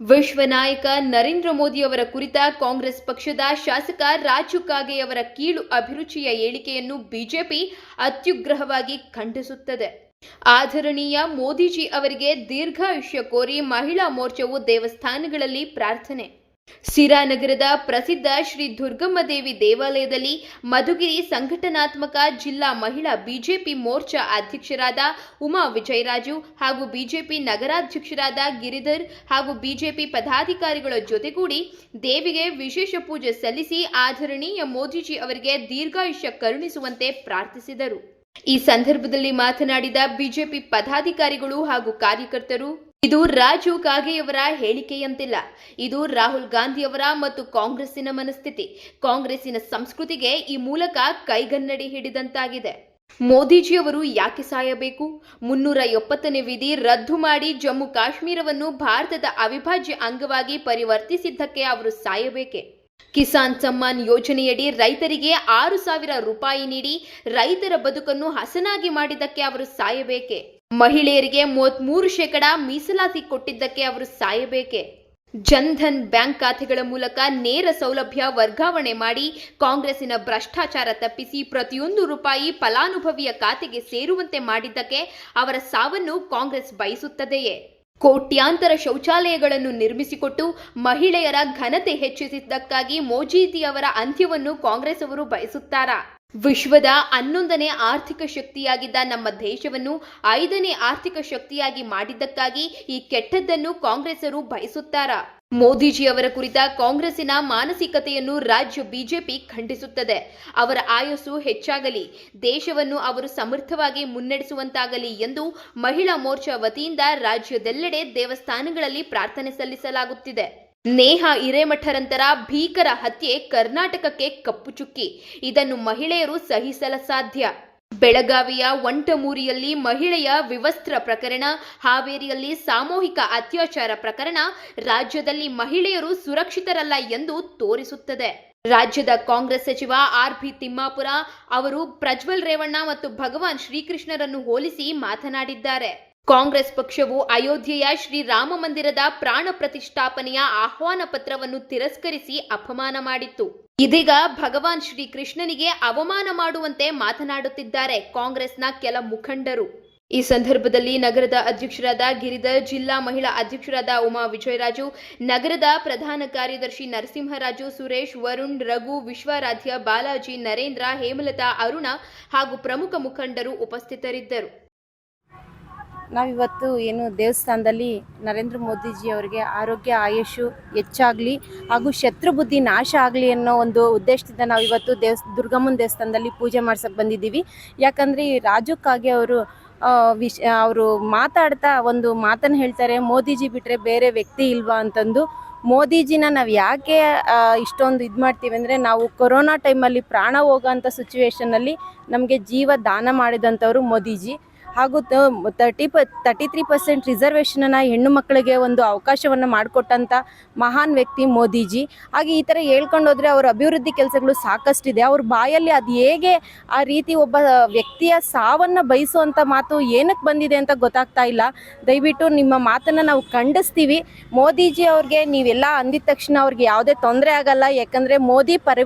ವಿಶ್ವ ನಾಯಕ ನರೇಂದ್ರ ಮೋದಿ ಅವರ ಕುರಿತ ಕಾಂಗ್ರೆಸ್ ಪಕ್ಷದ ಶಾಸಕ ರಾಜು ಕಾಗೆಯವರ ಕೀಳು ಅಭಿರುಚಿಯ ಹೇಳಿಕೆಯನ್ನು ಬಿಜೆಪಿ ಅತ್ಯುಗ್ರಹವಾಗಿ ಖಂಡಿಸುತ್ತದೆ. ಆದರಣೀಯ ಮೋದಿಜಿ ಅವರಿಗೆ ದೀರ್ಘಾಯುಷ್ಯ ಕೋರಿ ಮಹಿಳಾ ಮೋರ್ಚಾವು ದೇವಸ್ಥಾನಗಳಲ್ಲಿ ಪ್ರಾರ್ಥನೆ. ಸಿರಾ ನಗರದ ಪ್ರಸಿದ್ಧ ಶ್ರೀ ದುರ್ಗಮ್ಮ ದೇವಿ ದೇವಾಲಯದಲ್ಲಿ ಮಧುಗಿರಿ ಸಂಘಟನಾತ್ಮಕ ಜಿಲ್ಲಾ ಮಹಿಳಾ ಬಿಜೆಪಿ ಮೋರ್ಚಾ ಅಧ್ಯಕ್ಷರಾದ ಉಮಾ ವಿಜಯರಾಜು ಹಾಗೂ ಬಿಜೆಪಿ ನಗರಾಧ್ಯಕ್ಷರಾದ ಗಿರಿಧರ್ ಹಾಗೂ ಬಿಜೆಪಿ ಪದಾಧಿಕಾರಿಗಳ ಜೊತೆಗೂಡಿ ದೇವಿಗೆ ವಿಶೇಷ ಪೂಜೆ ಸಲ್ಲಿಸಿ ಆದರಣೀಯ ಮೋದಿಜಿ ಅವರಿಗೆ ದೀರ್ಘಾಯುಷ್ಯ ಕರುಣಿಸುವಂತೆ ಪ್ರಾರ್ಥಿಸಿದರು. ಈ ಸಂದರ್ಭದಲ್ಲಿ ಮಾತನಾಡಿದ ಬಿಜೆಪಿ ಪದಾಧಿಕಾರಿಗಳು ಹಾಗೂ ಕಾರ್ಯಕರ್ತರು, ಇದು ರಾಜು ಕಾಗೆಯವರ ಹೇಳಿಕೆಯಂತಿಲ್ಲ. ಇದು ರಾಹುಲ್ ಗಾಂಧಿಯವರ ಮತ್ತು ಕಾಂಗ್ರೆಸ್ಸಿನ ಮನಸ್ಥಿತಿ, ಕಾಂಗ್ರೆಸ್ಸಿನ ಸಂಸ್ಕೃತಿಗೆ ಈ ಮೂಲಕ ಕೈಗನ್ನಡಿ ಹಿಡಿದಂತಾಗಿದೆ. ಮೋದಿಜಿಯವರು ಯಾಕೆ ಸಾಯಬೇಕು? 370ನೇ ವಿಧಿ ರದ್ದು ಮಾಡಿ ಜಮ್ಮು ಕಾಶ್ಮೀರವನ್ನು ಭಾರತದ ಅವಿಭಾಜ್ಯ ಅಂಗವಾಗಿ ಪರಿವರ್ತಿಸಿದ್ದಕ್ಕೆ ಅವರು ಸಾಯಬೇಕೆ? ಕಿಸಾನ್ ಸಮ್ಮಾನ್ ಯೋಜನೆಯಡಿ ರೈತರಿಗೆ 6,000 ರೂಪಾಯಿ ನೀಡಿ ರೈತರ ಬದುಕನ್ನು ಹಸನಾಗಿ ಮಾಡಿದ್ದಕ್ಕೆ ಅವರು ಸಾಯಬೇಕೆ? ಮಹಿಳೆಯರಿಗೆ 33% ಮೀಸಲಾತಿ ಕೊಟ್ಟಿದ್ದಕ್ಕೆ ಅವರು ಸಾಯಬೇಕೆ? ಜನ್ಧನ್ ಬ್ಯಾಂಕ್ ಖಾತೆಗಳ ಮೂಲಕ ನೇರ ಸೌಲಭ್ಯ ವರ್ಗಾವಣೆ ಮಾಡಿ ಕಾಂಗ್ರೆಸ್ಸಿನ ಭ್ರಷ್ಟಾಚಾರ ತಪ್ಪಿಸಿ ಪ್ರತಿಯೊಂದು ರೂಪಾಯಿ ಫಲಾನುಭವಿಯ ಖಾತೆಗೆ ಸೇರುವಂತೆ ಮಾಡಿದ್ದಕ್ಕೆ ಅವರ ಸಾವನ್ನು ಕಾಂಗ್ರೆಸ್ ಬಯಸುತ್ತದೆಯೇ? ಕೋಟ್ಯಾಂತರ ಶೌಚಾಲಯಗಳನ್ನು ನಿರ್ಮಿಸಿಕೊಟ್ಟು ಮಹಿಳೆಯರ ಘನತೆ ಹೆಚ್ಚಿಸಿದ್ದಕ್ಕಾಗಿ ಮೋದಿಜಿಯವರ ಅಂತ್ಯವನ್ನು ಕಾಂಗ್ರೆಸ್ ಅವರು ಬಯಸುತ್ತಾರಾ? ವಿಶ್ವದ 11ನೇ ಆರ್ಥಿಕ ಶಕ್ತಿಯಾಗಿದ್ದ ನಮ್ಮ ದೇಶವನ್ನು 5ನೇ ಆರ್ಥಿಕ ಶಕ್ತಿಯಾಗಿ ಮಾಡಿದ್ದಕ್ಕಾಗಿ ಈ ಕೆಟ್ಟದ್ದನ್ನು ಕಾಂಗ್ರೆಸ್ಸರು ಬಯಸುತ್ತಾರಾ? ಮೋದಿಜಿಯವರ ಕುರಿತ ಕಾಂಗ್ರೆಸ್ಸಿನ ಮಾನಸಿಕತೆಯನ್ನು ರಾಜ್ಯ ಬಿಜೆಪಿ ಖಂಡಿಸುತ್ತದೆ. ಅವರ ಆಯಸ್ಸು ಹೆಚ್ಚಾಗಲಿ, ದೇಶವನ್ನು ಅವರು ಸಮರ್ಥವಾಗಿ ಮುನ್ನಡೆಸುವಂತಾಗಲಿ ಎಂದು ಮಹಿಳಾ ಮೋರ್ಚಾ ವತಿಯಿಂದ ರಾಜ್ಯದೆಲ್ಲೆಡೆ ದೇವಸ್ಥಾನಗಳಲ್ಲಿ ಪ್ರಾರ್ಥನೆ ಸಲ್ಲಿಸಲಾಗುತ್ತಿದೆ. ನೇಹ ಹಿರೇಮಠರಂತರ ಭೀಕರ ಹತ್ಯೆ ಕರ್ನಾಟಕಕ್ಕೆ ಕಪ್ಪು ಚುಕ್ಕಿ. ಇದನ್ನು ಮಹಿಳೆಯರು ಸಹಿಸಲಸಾಧ್ಯ. ಬೆಳಗಾವಿಯ ವಂಟಮೂರಿಯಲ್ಲಿ ಮಹಿಳೆಯ ವಿವಸ್ತ್ರ ಪ್ರಕರಣ, ಹಾವೇರಿಯಲ್ಲಿ ಸಾಮೂಹಿಕ ಅತ್ಯಾಚಾರ ಪ್ರಕರಣ ರಾಜ್ಯದಲ್ಲಿ ಮಹಿಳೆಯರು ಸುರಕ್ಷಿತರಲ್ಲ ಎಂದು ತೋರಿಸುತ್ತದೆ. ರಾಜ್ಯದ ಕಾಂಗ್ರೆಸ್ ಸಚಿವ ಆರ್.ಬಿ. ತಿಮ್ಮಾಪುರ ಅವರು ಪ್ರಜ್ವಲ್ ರೇವಣ್ಣ ಮತ್ತು ಭಗವಾನ್ ಶ್ರೀಕೃಷ್ಣರನ್ನು ಹೋಲಿಸಿ ಮಾತನಾಡಿದ್ದಾರೆ. ಕಾಂಗ್ರೆಸ್ ಪಕ್ಷವು ಅಯೋಧ್ಯೆಯ ಶ್ರೀರಾಮ ಮಂದಿರದ ಪ್ರಾಣ ಪ್ರತಿಷ್ಠಾಪನೆಯ ಆಹ್ವಾನ ಪತ್ರವನ್ನು ತಿರಸ್ಕರಿಸಿ ಅಪಮಾನ ಮಾಡಿತ್ತು. ಇದೀಗ ಭಗವಾನ್ ಶ್ರೀಕೃಷ್ಣನಿಗೆ ಅವಮಾನ ಮಾಡುವಂತೆ ಮಾತನಾಡುತ್ತಿದ್ದಾರೆ ಕಾಂಗ್ರೆಸ್ನ ಕೆಲ ಮುಖಂಡರು. ಈ ಸಂದರ್ಭದಲ್ಲಿ ನಗರದ ಅಧ್ಯಕ್ಷರಾದ ಗಿರಿಧರ್, ಜಿಲ್ಲಾ ಮಹಿಳಾ ಅಧ್ಯಕ್ಷರಾದ ಉಮಾ ವಿಜಯರಾಜು, ನಗರದ ಪ್ರಧಾನ ಕಾರ್ಯದರ್ಶಿ ನರಸಿಂಹರಾಜು, ಸುರೇಶ್, ವರುಣ್, ರಘು, ವಿಶ್ವಾರಾಧ್ಯ, ಬಾಲಾಜಿ, ನರೇಂದ್ರ, ಹೇಮಲತಾ, ಅರುಣ ಹಾಗೂ ಪ್ರಮುಖ ಮುಖಂಡರು ಉಪಸ್ಥಿತರಿದ್ದರು. ನಾವಿವತ್ತು ಏನು ದೇವಸ್ಥಾನದಲ್ಲಿ ನರೇಂದ್ರ ಮೋದಿಜಿ ಅವರಿಗೆ ಆರೋಗ್ಯ ಆಯುಷು ಹೆಚ್ಚಾಗಲಿ ಹಾಗೂ ಶತ್ರು ಬುದ್ಧಿ ನಾಶ ಆಗಲಿ ಅನ್ನೋ ಒಂದು ಉದ್ದೇಶದಿಂದ ನಾವಿವತ್ತು ದುರ್ಗಮ್ಮನ ದೇವಸ್ಥಾನದಲ್ಲಿ ಪೂಜೆ ಮಾಡ್ಸಕ್ಕೆ ಬಂದಿದ್ದೀವಿ. ಯಾಕಂದರೆ ಈ ರಾಜು ಕಾಗೆ ಅವರು ಮಾತಾಡ್ತಾ ಒಂದು ಮಾತನ್ನು ಹೇಳ್ತಾರೆ, ಮೋದಿಜಿ ಬಿಟ್ಟರೆ ಬೇರೆ ವ್ಯಕ್ತಿ ಇಲ್ವಾ ಅಂತಂದು. ಮೋದಿಜಿನ ನಾವು ಯಾಕೆ ಇಷ್ಟೊಂದು ಇದು ಮಾಡ್ತೀವಿ ಅಂದರೆ, ನಾವು ಕೊರೋನಾ ಟೈಮಲ್ಲಿ ಪ್ರಾಣ ಹೋಗೋಂಥ ಸಿಚುವೇಷನ್ನಲ್ಲಿ ನಮಗೆ ಜೀವ ದಾನ ಮಾಡಿದಂಥವ್ರು ಮೋದಿಜಿ. ಹಾಗೂ 33% ರಿಸರ್ವೇಷನನ್ನು ಹೆಣ್ಣು ಮಕ್ಕಳಿಗೆ ಒಂದು ಅವಕಾಶವನ್ನು ಮಾಡಿಕೊಟ್ಟಂಥ ಮಹಾನ್ ವ್ಯಕ್ತಿ ಮೋದಿಜಿ. ಹಾಗೆ ಈ ಥರ ಹೇಳ್ಕೊಂಡು ಹೋದರೆ ಅವರ ಅಭಿವೃದ್ಧಿ ಕೆಲಸಗಳು ಸಾಕಷ್ಟಿದೆ. ಅವ್ರ ಬಾಯಲ್ಲಿ ಅದು ಹೇಗೆ ಆ ರೀತಿ ಒಬ್ಬ ವ್ಯಕ್ತಿಯ ಸಾವನ್ನು ಬಯಸುವಂಥ ಮಾತು ಏನಕ್ಕೆ ಬಂದಿದೆ ಅಂತ ಗೊತ್ತಾಗ್ತಾ ಇಲ್ಲ. ದಯವಿಟ್ಟು ನಿಮ್ಮ ಮಾತನ್ನು ನಾವು ಖಂಡಿಸ್ತೀವಿ. ಮೋದಿಜಿ ಅವ್ರಿಗೆ ನೀವೆಲ್ಲ ಅಂದಿದ ತಕ್ಷಣ ಅವ್ರಿಗೆ ಯಾವುದೇ ತೊಂದರೆ ಆಗಲ್ಲ. ಯಾಕಂದರೆ ಮೋದಿ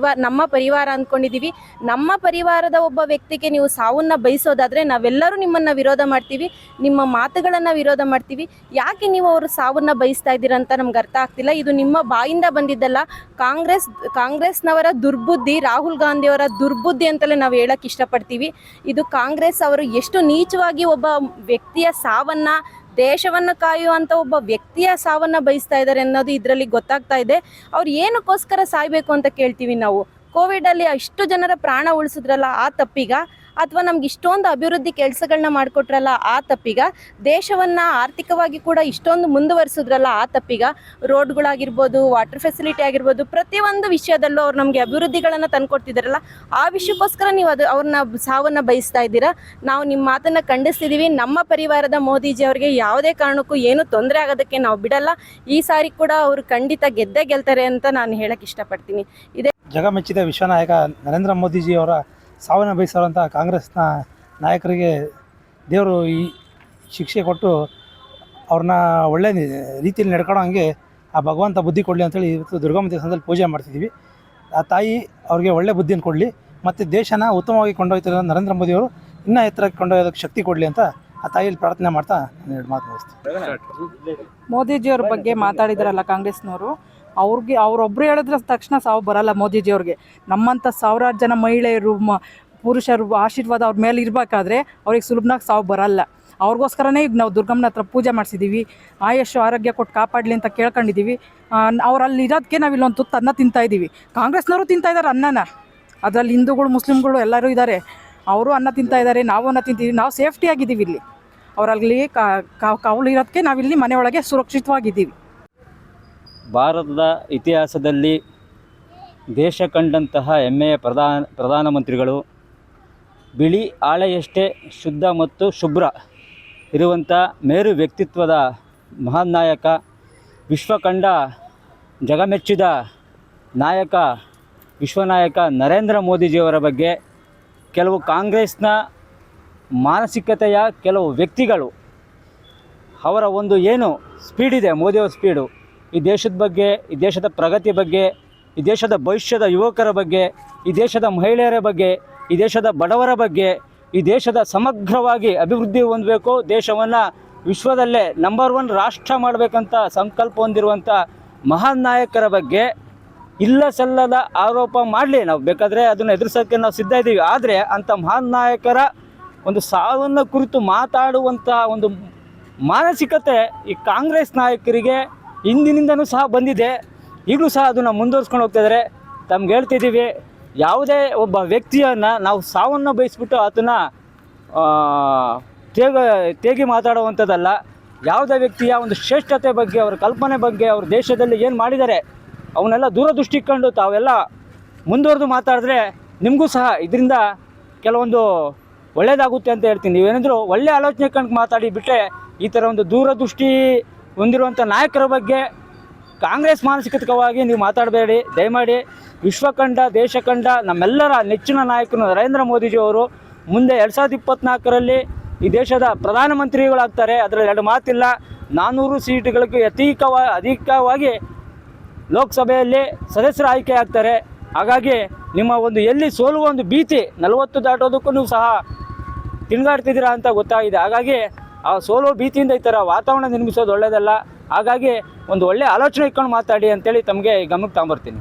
ನಮ್ಮ ಪರಿವಾರ ಅಂದ್ಕೊಂಡಿದ್ದೀವಿ. ನಮ್ಮ ಪರಿವಾರದ ಒಬ್ಬ ವ್ಯಕ್ತಿಗೆ ನೀವು ಸಾವನ್ನು ಬಯಸೋದಾದರೆ ನಾವೆಲ್ಲರೂ ನಿಮ್ಮನ್ನು ವಿರೋಧ ಮಾಡ್ತೀವಿ, ನಿಮ್ಮ ಮಾತುಗಳನ್ನು ವಿರೋಧ ಮಾಡ್ತೀವಿ. ಯಾಕೆ ನೀವು ಅವರು ಸಾವನ್ನು ಬಯಸ್ತಾ ಇದ್ದೀರಾ ಅಂತ ನಮ್ಗೆ ಅರ್ಥ ಆಗ್ತಿಲ್ಲ. ಇದು ನಿಮ್ಮ ಬಾಯಿಂದ ಬಂದಿದ್ದಲ್ಲ, ಕಾಂಗ್ರೆಸ್ನವರ ದುರ್ಬುದ್ಧಿ, ರಾಹುಲ್ ಗಾಂಧಿಯವರ ದುರ್ಬುದ್ಧಿ ಅಂತಲೇ ನಾವು ಹೇಳಕ್ಕೆ ಇಷ್ಟಪಡ್ತೀವಿ. ಇದು ಕಾಂಗ್ರೆಸ್ ಅವರು ಎಷ್ಟು ನೀಚವಾಗಿ ಒಬ್ಬ ವ್ಯಕ್ತಿಯ ಸಾವನ್ನು, ದೇಶವನ್ನು ಕಾಯುವಂಥ ಒಬ್ಬ ವ್ಯಕ್ತಿಯ ಸಾವನ್ನು ಬಯಸ್ತಾ ಇದ್ದಾರೆ ಅನ್ನೋದು ಇದರಲ್ಲಿ ಗೊತ್ತಾಗ್ತಾ ಇದೆ. ಅವ್ರು ಏನಕ್ಕೋಸ್ಕರ ಸಾಯಬೇಕು ಅಂತ ಕೇಳ್ತೀವಿ ನಾವು. ಕೋವಿಡಲ್ಲಿ ಅಷ್ಟು ಜನರ ಪ್ರಾಣ ಉಳಿಸಿದ್ರಲ್ಲ ಆ ತಪ್ಪಿಗ, ಅಥವಾ ನಮ್ಗೆ ಇಷ್ಟೊಂದು ಅಭಿವೃದ್ಧಿ ಕೆಲಸಗಳನ್ನ ಮಾಡಿಕೊಟ್ರಲ್ಲ ಆ ತಪ್ಪಿಗ, ದೇಶವನ್ನು ಆರ್ಥಿಕವಾಗಿ ಕೂಡ ಇಷ್ಟೊಂದು ಮುಂದುವರಿಸಿದ್ರಲ್ಲ ಆ ತಪ್ಪಿಗ, ರೋಡ್ಗಳಾಗಿರ್ಬೋದು, ವಾಟರ್ ಫೆಸಿಲಿಟಿ ಆಗಿರ್ಬೋದು, ಪ್ರತಿಯೊಂದು ವಿಷಯದಲ್ಲೂ ಅವ್ರು ನಮಗೆ ಅಭಿವೃದ್ಧಿಗಳನ್ನು ತಂದುಕೊಡ್ತಿದ್ದಾರಲ್ಲ ಆ ವಿಷಯಕ್ಕೋಸ್ಕರ ನೀವು ಅವ್ರನ್ನ ಸಾವನ್ನು ಬಯಸ್ತಾ ಇದ್ದೀರಾ. ನಾವು ನಿಮ್ಮ ಮಾತನ್ನು ಖಂಡಿಸ್ತಿದ್ದೀವಿ. ನಮ್ಮ ಪರಿವಾರದ ಮೋದಿಜಿ ಅವರಿಗೆ ಯಾವುದೇ ಕಾರಣಕ್ಕೂ ಏನು ತೊಂದರೆ ಆಗೋದಕ್ಕೆ ನಾವು ಬಿಡಲ್ಲ. ಈ ಸಾರಿ ಕೂಡ ಅವರು ಖಂಡಿತ ಗೆಲ್ತಾರೆ ಅಂತ ನಾನು ಹೇಳಕ್ಕೆ ಇಷ್ಟಪಡ್ತೀನಿ. ಇದೇ ಜಗಮೆಚ್ಚಿದ ವಿಶ್ವನಾಯಕ ನರೇಂದ್ರ ಮೋದಿಜಿಯವರ ಸಾವನ್ನು ಬಯಸಿರುವಂಥ ಕಾಂಗ್ರೆಸ್ನ ನಾಯಕರಿಗೆ ದೇವರು ಈ ಶಿಕ್ಷೆ ಕೊಟ್ಟು ಅವ್ರನ್ನ ಒಳ್ಳೆಯ ರೀತಿಯಲ್ಲಿ ನಡ್ಕೊಳ್ಳೋ ಹಂಗೆ ಆ ಭಗವಂತ ಬುದ್ಧಿ ಕೊಡಲಿ ಅಂತೇಳಿ ಇವತ್ತು ದುರ್ಗಮ್ಮ ದೇವಸ್ಥಾನದಲ್ಲಿ ಪೂಜೆ ಮಾಡ್ತಿದ್ದೀವಿ. ಆ ತಾಯಿ ಅವ್ರಿಗೆ ಒಳ್ಳೆ ಬುದ್ಧಿಯನ್ನು ಕೊಡಲಿ ಮತ್ತು ದೇಶನ ಉತ್ತಮವಾಗಿ ಕೊಂಡೊಯ್ತಿರೋ ನರೇಂದ್ರ ಮೋದಿಯವರು ಇನ್ನೂ ಎತ್ತರಕ್ಕೆ ಕೊಂಡೊಯ್ಯೋದಕ್ಕೆ ಶಕ್ತಿ ಕೊಡಲಿ ಅಂತ ಆ ತಾಯಿಯಲ್ಲಿ ಪ್ರಾರ್ಥನೆ ಮಾಡ್ತಾ ನಾನು 2 ಮಾತು ಮುಗಿಸ್ತೀನಿ. ಮೋದಿಜಿಯವ್ರ ಬಗ್ಗೆ ಮಾತಾಡಿದ್ರಲ್ಲ ಕಾಂಗ್ರೆಸ್ನವರು, ಅವರೊಬ್ಬರು ಹೇಳಿದ್ರೆ ತಕ್ಷಣ ಸಾವು ಬರಲ್ಲ ಮೋದಿಜಿಯವ್ರಿಗೆ. ನಮ್ಮಂಥ ಸಾವಿರಾರು ಜನ ಮಹಿಳೆಯರು ಪುರುಷರು ಆಶೀರ್ವಾದ ಅವ್ರ ಮೇಲೆ ಇರಬೇಕಾದ್ರೆ ಅವ್ರಿಗೆ ಸುಲಭನಾಗಿ ಸಾವು ಬರಲ್ಲ. ಅವ್ರಿಗೋಸ್ಕರನೇ ಈಗ ನಾವು ದುರ್ಗಮ್ಮನ ಹತ್ರ ಪೂಜೆ ಮಾಡಿಸಿದ್ದೀವಿ. ಆಯುಷ್ಯ ಆರೋಗ್ಯ ಕೊಟ್ಟು ಕಾಪಾಡಲಿ ಅಂತ ಕೇಳ್ಕೊಂಡಿದ್ದೀವಿ. ಅವ್ರು ಅಲ್ಲಿ ಇರೋದಕ್ಕೆ ನಾವು ಇಲ್ಲೊಂದು ತುತ್ತು ಅನ್ನ ತಿಂತಾಯಿದ್ದೀವಿ. ಕಾಂಗ್ರೆಸ್ನವರು ತಿಂತಾಯಿದ್ದಾರೆ ಅನ್ನನ, ಅದರಲ್ಲಿ ಹಿಂದೂಗಳು ಮುಸ್ಲಿಮ್ಗಳು ಎಲ್ಲರೂ ಇದ್ದಾರೆ. ಅವರು ಅನ್ನ ತಿಂತಾಯಿದ್ದಾರೆ, ನಾವು ಅನ್ನ ತಿಂತೀವಿ. ನಾವು ಸೇಫ್ಟಿಯಾಗಿದ್ದೀವಿ ಇಲ್ಲಿ. ಅವರಲ್ಲಿ ಕಾವಲು ಇರೋದಕ್ಕೆ ನಾವಿಲ್ಲಿ ಮನೆಯೊಳಗೆ ಸುರಕ್ಷಿತವಾಗಿದ್ದೀವಿ. ಭಾರತದ ಇತಿಹಾಸದಲ್ಲಿ ದೇಶ ಕಂಡಂತಹ ಹೆಮ್ಮೆಯ ಪ್ರಧಾನಮಂತ್ರಿಗಳು, ಬಿಳಿ ಹಾಳೆಯಷ್ಟೇ ಶುದ್ಧ ಮತ್ತು ಶುಭ್ರ ಇರುವಂಥ ಮೇರು ವ್ಯಕ್ತಿತ್ವದ ಮಹಾನ್ ನಾಯಕ, ವಿಶ್ವಕಂಡ ಜಗಮೆಚ್ಚಿದ ನಾಯಕ, ವಿಶ್ವನಾಯಕ ನರೇಂದ್ರ ಮೋದಿಜಿಯವರ ಬಗ್ಗೆ ಕೆಲವು ಕಾಂಗ್ರೆಸ್ನ ಮಾನಸಿಕತೆಯ ಕೆಲವು ವ್ಯಕ್ತಿಗಳು ಅವರ ಒಂದು ಏನು ಸ್ಪೀಡಿದೆ, ಮೋದಿಯವರ ಸ್ಪೀಡು, ಈ ದೇಶದ ಬಗ್ಗೆ, ಈ ದೇಶದ ಪ್ರಗತಿ ಬಗ್ಗೆ, ಈ ದೇಶದ ಭವಿಷ್ಯದ ಯುವಕರ ಬಗ್ಗೆ, ಈ ದೇಶದ ಮಹಿಳೆಯರ ಬಗ್ಗೆ, ಈ ದೇಶದ ಬಡವರ ಬಗ್ಗೆ, ಈ ದೇಶದ ಸಮಗ್ರವಾಗಿ ಅಭಿವೃದ್ಧಿ ಹೊಂದಬೇಕು, ದೇಶವನ್ನು ವಿಶ್ವದಲ್ಲೇ ನಂಬರ್ 1 ರಾಷ್ಟ್ರ ಮಾಡಬೇಕಂತ ಸಂಕಲ್ಪ ಹೊಂದಿರುವಂಥ ಮಹಾನ್ ನಾಯಕರ ಬಗ್ಗೆ ಇಲ್ಲ ಸಲ್ಲದ ಆರೋಪ ಮಾಡಲಿ, ನಾವು ಬೇಕಾದರೆ ಅದನ್ನು ಎದುರಿಸೋಕ್ಕೆ ನಾವು ಸಿದ್ಧ ಇದ್ದೀವಿ. ಆದರೆ ಅಂಥ ಮಹಾನ್ ನಾಯಕರ ಒಂದು ಸಾವನ್ನು ಕುರಿತು ಮಾತಾಡುವಂಥ ಒಂದು ಮಾನಸಿಕತೆ ಈ ಕಾಂಗ್ರೆಸ್ ನಾಯಕರಿಗೆ ಹಿಂದಿನಿಂದನೂ ಸಹ ಬಂದಿದೆ. ಈಗಲೂ ಸಹ ಅದನ್ನು ಮುಂದುವರ್ಸ್ಕೊಂಡು ಹೋಗ್ತಾಯಿದ್ದಾರೆ. ತಮ್ಗೆ ಹೇಳ್ತಿದ್ದೀವಿ, ಯಾವುದೇ ಒಬ್ಬ ವ್ಯಕ್ತಿಯನ್ನು ನಾವು ಸಾವನ್ನು ಬಯಸ್ಬಿಟ್ಟು ಆತನ ತೇಗಿ ಮಾತಾಡುವಂಥದ್ದಲ್ಲ. ಯಾವುದೇ ವ್ಯಕ್ತಿಯ ಒಂದು ಶ್ರೇಷ್ಠತೆ ಬಗ್ಗೆ, ಅವರ ಕಲ್ಪನೆ ಬಗ್ಗೆ, ಅವ್ರ ದೇಶದಲ್ಲಿ ಏನು ಮಾಡಿದ್ದಾರೆ ಅವನ್ನೆಲ್ಲ ದೂರದೃಷ್ಟಿ ಕಂಡು ತಾವೆಲ್ಲ ಮುಂದುವರೆದು ಮಾತಾಡಿದ್ರೆ ನಿಮಗೂ ಸಹ ಇದರಿಂದ ಕೆಲವೊಂದು ಒಳ್ಳೆಯದಾಗುತ್ತೆ ಅಂತ ಹೇಳ್ತೀನಿ. ನೀವೇನಾದರೂ ಒಳ್ಳೆಯ ಆಲೋಚನೆ ಕಂಡು ಮಾತಾಡಿ ಬಿಟ್ಟರೆ ಈ ಥರ ಒಂದು ದೂರದೃಷ್ಟಿ ಹೊಂದಿರುವಂಥ ನಾಯಕರ ಬಗ್ಗೆ ಕಾಂಗ್ರೆಸ್ ಮಾನಸಿಕವಾಗಿ ನೀವು ಮಾತಾಡಬೇಡಿ ದಯಮಾಡಿ. ವಿಶ್ವಕಂಡ ದೇಶ ಕಂಡ ನಮ್ಮೆಲ್ಲರ ನೆಚ್ಚಿನ ನಾಯಕರು ನರೇಂದ್ರ ಮೋದಿಜಿಯವರು ಮುಂದೆ 2024ರಲ್ಲಿ ಈ ದೇಶದ ಪ್ರಧಾನಮಂತ್ರಿಗಳಾಗ್ತಾರೆ. ಅದರಲ್ಲಿ 2 ಮಾತಿಲ್ಲ. 400 ಸೀಟುಗಳಿಗೆ ಅಧಿಕವಾಗಿ ಲೋಕಸಭೆಯಲ್ಲಿ ಸದಸ್ಯರ ಆಯ್ಕೆ ಆಗ್ತಾರೆ. ಹಾಗಾಗಿ ನಿಮ್ಮ ಒಂದು ಎಲ್ಲಿ ಸೋಲುವ ಒಂದು ಭೀತಿ 40 ದಾಟೋದಕ್ಕೂ ನೀವು ಸಹ ತಿರುಗಾಡ್ತಿದ್ದೀರಾ ಅಂತ ಗೊತ್ತಾಗಿದೆ. ಹಾಗಾಗಿ ಆ ಸೋಲುವ ಭೀತಿಯಿಂದ ಈ ಥರ ವಾತಾವರಣ ನಿರ್ಮಿಸೋದು ಒಳ್ಳೆಯದಲ್ಲ. ಹಾಗಾಗಿ ಒಂದು ಒಳ್ಳೆಯ ಆಲೋಚನೆ ಇಟ್ಕೊಂಡು ಮಾತಾಡಿ ಅಂತೇಳಿ ತಮಗೆ ಗಮನಕ್ಕೆ ತಗೊಂಬರ್ತೀನಿ.